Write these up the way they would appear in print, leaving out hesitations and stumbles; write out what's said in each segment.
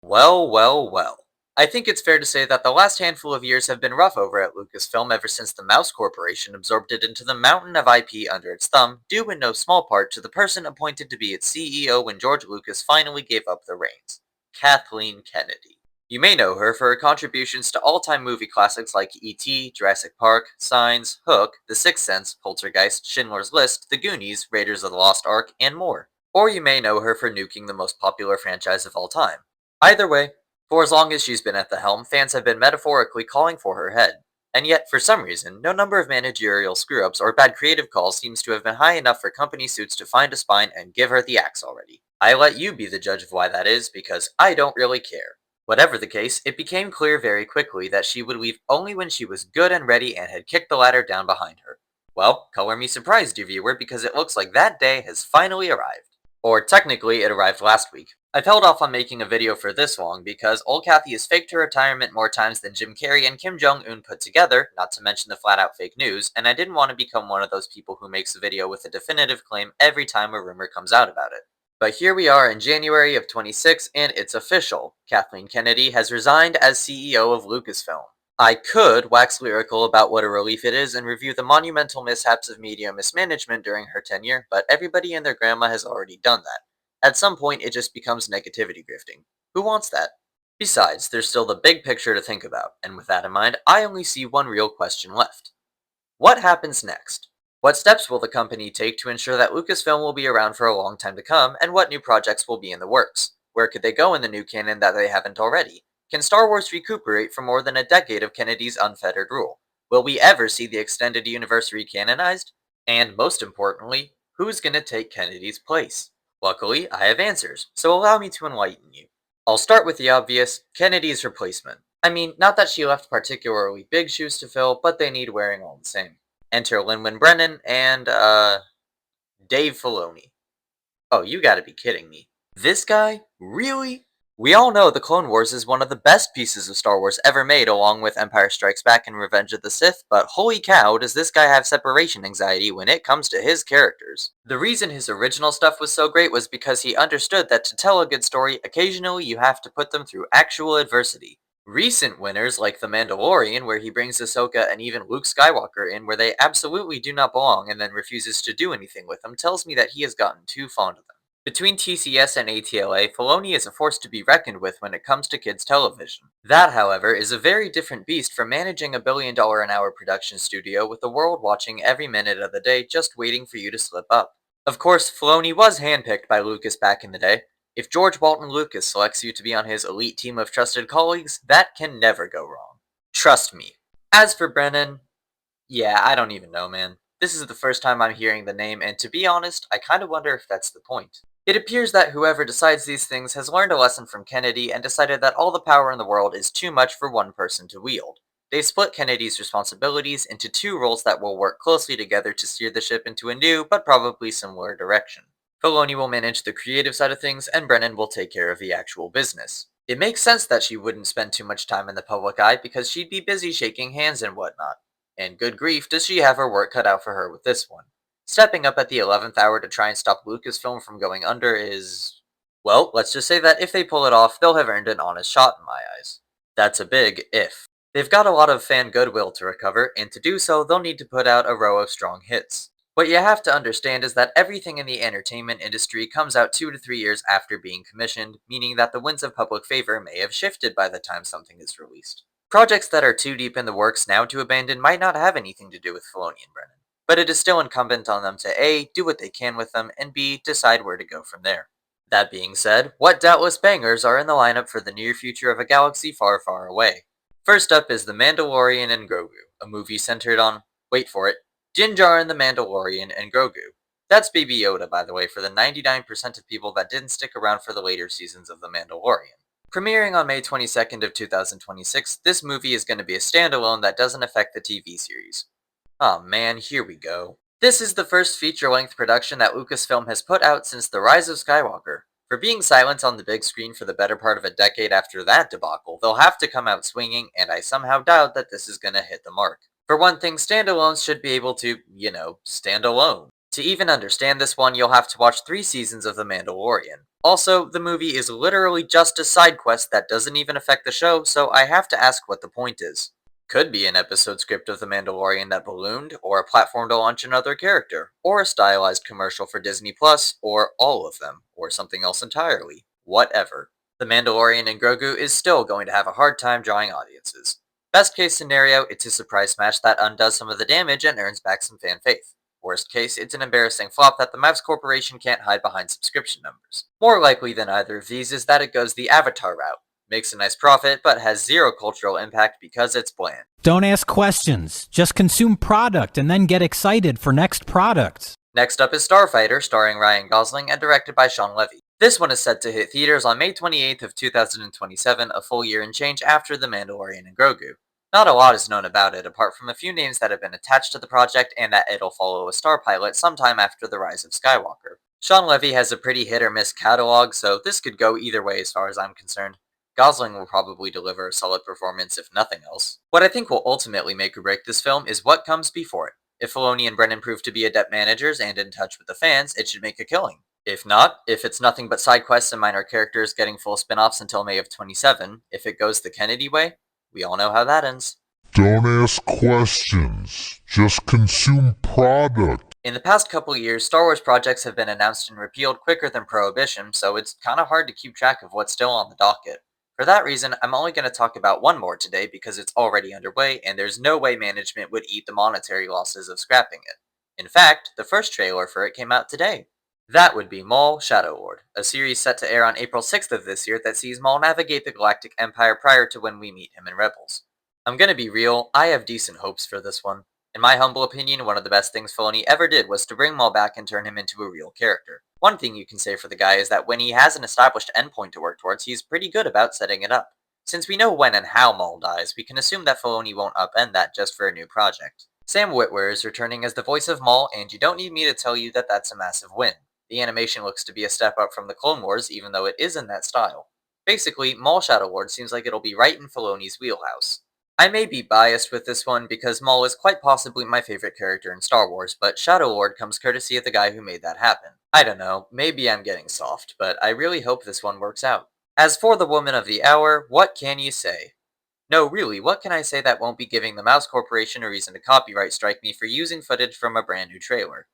Well, well, well. I think it's fair to say that the last handful of years have been rough over at Lucasfilm ever since the Mouse Corporation absorbed it into the mountain of IP under its thumb, due in no small part to the person appointed to be its CEO when George Lucas finally gave up the reins, Kathleen Kennedy. You may know her for her contributions to all-time movie classics like E.T., Jurassic Park, Signs, Hook, The Sixth Sense, Poltergeist, Schindler's List, The Goonies, Raiders of the Lost Ark, and more. Or you may know her for nuking the most popular franchise of all time. Either way, for as long as she's been at the helm, fans have been metaphorically calling for her head. And yet, for some reason, no number of managerial screw-ups or bad creative calls seems to have been high enough for company suits to find a spine and give her the axe already. I let you be the judge of why that is, because I don't really care. Whatever the case, it became clear very quickly that she would leave only when she was good and ready and had kicked the ladder down behind her. Well, color me surprised, dear viewer, because it looks like that day has finally arrived. Or technically, it arrived last week. I've held off on making a video for this long because old Kathy has faked her retirement more times than Jim Carrey and Kim Jong-un put together, not to mention the flat-out fake news, and I didn't want to become one of those people who makes a video with a definitive claim every time a rumor comes out about it. But here we are in January of 26, and it's official. Kathleen Kennedy has resigned as CEO of Lucasfilm. I could wax lyrical about what a relief it is and review the monumental mishaps of media mismanagement during her tenure, but everybody and their grandma has already done that. At some point, it just becomes negativity grifting. Who wants that? Besides, there's still the big picture to think about, and with that in mind, I only see one real question left. What happens next? What steps will the company take to ensure that Lucasfilm will be around for a long time to come, and what new projects will be in the works? Where could they go in the new canon that they haven't already? Can Star Wars recuperate from more than a decade of Kennedy's unfettered rule? Will we ever see the extended universe recanonized? And most importantly, who's gonna take Kennedy's place? Luckily, I have answers, so allow me to enlighten you. I'll start with the obvious, Kennedy's replacement. I mean, not that she left particularly big shoes to fill, but they need wearing all the same. Enter Lin-Manuel Brennan and, Dave Filoni. Oh, you gotta be kidding me. This guy? Really? We all know The Clone Wars is one of the best pieces of Star Wars ever made along with Empire Strikes Back and Revenge of the Sith, but holy cow, does this guy have separation anxiety when it comes to his characters. The reason his original stuff was so great was because he understood that to tell a good story, occasionally you have to put them through actual adversity. Recent winners like The Mandalorian, where he brings Ahsoka and even Luke Skywalker in where they absolutely do not belong and then refuses to do anything with them, tells me that he has gotten too fond of them. Between TCS and ATLA, Filoni is a force to be reckoned with when it comes to kids' television. That, however, is a very different beast from managing a billion-dollar-an-hour production studio with the world watching every minute of the day just waiting for you to slip up. Of course, Filoni was handpicked by Lucas back in the day. If George Walton Lucas selects you to be on his elite team of trusted colleagues, that can never go wrong. Trust me. As for Brennan, yeah, I don't even know, man. This is the first time I'm hearing the name, and to be honest, I kinda wonder if that's the point. It appears that whoever decides these things has learned a lesson from Kennedy and decided that all the power in the world is too much for one person to wield. They split Kennedy's responsibilities into two roles that will work closely together to steer the ship into a new, but probably similar direction. Filoni will manage the creative side of things, and Brennan will take care of the actual business. It makes sense that she wouldn't spend too much time in the public eye because she'd be busy shaking hands and whatnot. And good grief, does she have her work cut out for her with this one. Stepping up at the 11th hour to try and stop Lucasfilm from going under is... well, let's just say that if they pull it off, they'll have earned an honest shot in my eyes. That's a big if. They've got a lot of fan goodwill to recover, and to do so, they'll need to put out a row of strong hits. What you have to understand is that everything in the entertainment industry comes out 2 to 3 years after being commissioned, meaning that the winds of public favor may have shifted by the time something is released. Projects that are too deep in the works now to abandon might not have anything to do with Filoni and Brennan, but it is still incumbent on them to A, do what they can with them, and B, decide where to go from there. That being said, what doubtless bangers are in the lineup for the near future of a galaxy far, far away? First up is The Mandalorian and Grogu, a movie centered on, wait for it, Din Djarin the Mandalorian and Grogu. That's Baby Yoda, by the way, for the 99% of people that didn't stick around for the later seasons of The Mandalorian. Premiering on May 22nd of 2026, this movie is going to be a standalone that doesn't affect the TV series. Aw man, here we go. This is the first feature-length production that Lucasfilm has put out since The Rise of Skywalker. For being silent on the big screen for the better part of a decade after that debacle, they'll have to come out swinging, and I somehow doubt that this is gonna hit the mark. For one thing, standalones should be able to, stand alone. To even understand this one, you'll have to watch 3 seasons of The Mandalorian. Also, the movie is literally just a side quest that doesn't even affect the show, so I have to ask what the point is. Could be an episode script of The Mandalorian that ballooned, or a platform to launch another character, or a stylized commercial for Disney Plus, or all of them, or something else entirely. Whatever. The Mandalorian and Grogu is still going to have a hard time drawing audiences. Best case scenario, it's a surprise smash that undoes some of the damage and earns back some fan faith. Worst case, it's an embarrassing flop that the Mouse Corporation can't hide behind subscription numbers. More likely than either of these is that it goes the Avatar route, makes a nice profit, but has zero cultural impact because it's bland. Don't ask questions. Just consume product and then get excited for next product. Next up is Starfighter, starring Ryan Gosling and directed by Sean Levy. This one is set to hit theaters on May 28th of 2027, a full year and change after The Mandalorian and Grogu. Not a lot is known about it, apart from a few names that have been attached to the project and that it'll follow a star pilot sometime after The Rise of Skywalker. Sean Levy has a pretty hit or miss catalog, so this could go either way as far as I'm concerned. Gosling will probably deliver a solid performance if nothing else. What I think will ultimately make or break this film is what comes before it. If Filoni and Brennan prove to be adept managers and in touch with the fans, it should make a killing. If not, if it's nothing but side quests and minor characters getting full spin-offs until May of 27, if it goes the Kennedy way, we all know how that ends. Don't ask questions. Just consume product. In the past couple years, Star Wars projects have been announced and repealed quicker than Prohibition, so it's kinda hard to keep track of what's still on the docket. For that reason, I'm only going to talk about one more today because it's already underway and there's no way management would eat the monetary losses of scrapping it. In fact, the first trailer for it came out today. That would be Maul Shadow Lord, a series set to air on April 6th of this year that sees Maul navigate the Galactic Empire prior to when we meet him in Rebels. I'm gonna be real, I have decent hopes for this one. In my humble opinion, one of the best things Filoni ever did was to bring Maul back and turn him into a real character. One thing you can say for the guy is that when he has an established endpoint to work towards, he's pretty good about setting it up. Since we know when and how Maul dies, we can assume that Filoni won't upend that just for a new project. Sam Witwer is returning as the voice of Maul, and you don't need me to tell you that that's a massive win. The animation looks to be a step up from the Clone Wars, even though it is in that style. Basically, Maul Shadow Lord seems like it'll be right in Filoni's wheelhouse. I may be biased with this one because Maul is quite possibly my favorite character in Star Wars, but Shadow Lord comes courtesy of the guy who made that happen. I don't know, maybe I'm getting soft, but I really hope this one works out. As for the woman of the hour, what can you say? No, really, what can I say that won't be giving the Mouse Corporation a reason to copyright strike me for using footage from a brand new trailer?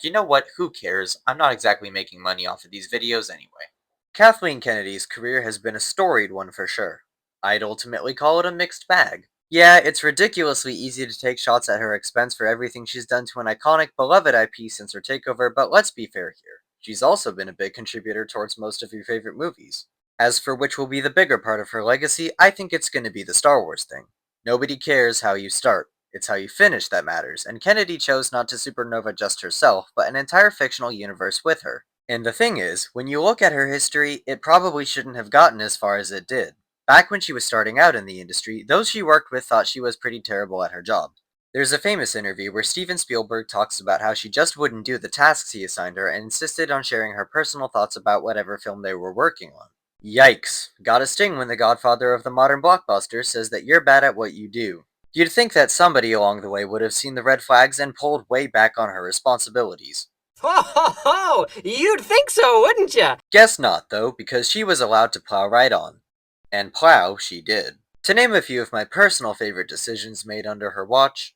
You know what, who cares? I'm not exactly making money off of these videos anyway. Kathleen Kennedy's career has been a storied one for sure. I'd ultimately call it a mixed bag. Yeah, it's ridiculously easy to take shots at her expense for everything she's done to an iconic, beloved IP since her takeover, but let's be fair here. She's also been a big contributor towards most of your favorite movies. As for which will be the bigger part of her legacy, I think it's going to be the Star Wars thing. Nobody cares how you start. It's how you finish that matters, and Kennedy chose not to supernova just herself, but an entire fictional universe with her. And the thing is, when you look at her history, it probably shouldn't have gotten as far as it did. Back when she was starting out in the industry, those she worked with thought she was pretty terrible at her job. There's a famous interview where Steven Spielberg talks about how she just wouldn't do the tasks he assigned her and insisted on sharing her personal thoughts about whatever film they were working on. Yikes. Got a sting when the godfather of the modern blockbuster says that you're bad at what you do. You'd think that somebody along the way would have seen the red flags and pulled way back on her responsibilities. Ho ho ho! You'd think so, wouldn't ya? Guess not, though, because she was allowed to plow right on. And plow she did. To name a few of my personal favorite decisions made under her watch,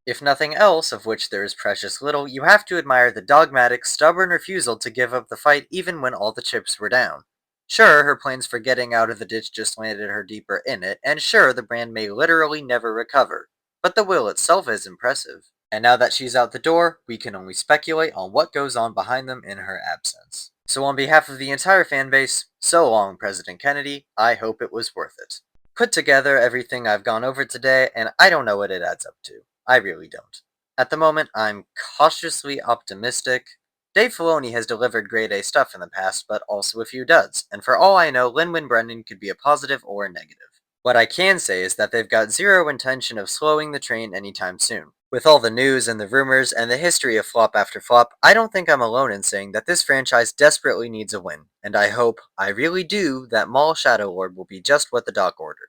if nothing else, of which there is precious little, you have to admire the dogmatic, stubborn refusal to give up the fight even when all the chips were down. Sure, her plans for getting out of the ditch just landed her deeper in it, and sure, the brand may literally never recover. But the will itself is impressive. And now that she's out the door, we can only speculate on what goes on behind them in her absence. So on behalf of the entire fanbase, so long, President Kennedy, I hope it was worth it. Put together everything I've gone over today, and I don't know what it adds up to. I really don't. At the moment, I'm cautiously optimistic. Dave Filoni has delivered grade A stuff in the past, but also a few duds, and for all I know, Lin-Manuel Brennan could be a positive or a negative. What I can say is that they've got zero intention of slowing the train anytime soon. With all the news and the rumors and the history of flop after flop, I don't think I'm alone in saying that this franchise desperately needs a win, and I hope, I really do, that Maul Shadow Lord will be just what the doc ordered.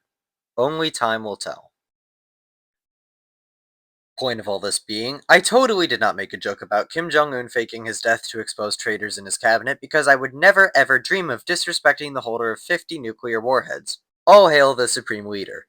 Only time will tell. Point of all this being, I totally did not make a joke about Kim Jong-un faking his death to expose traitors in his cabinet because I would never ever dream of disrespecting the holder of 50 nuclear warheads. All hail the Supreme Leader.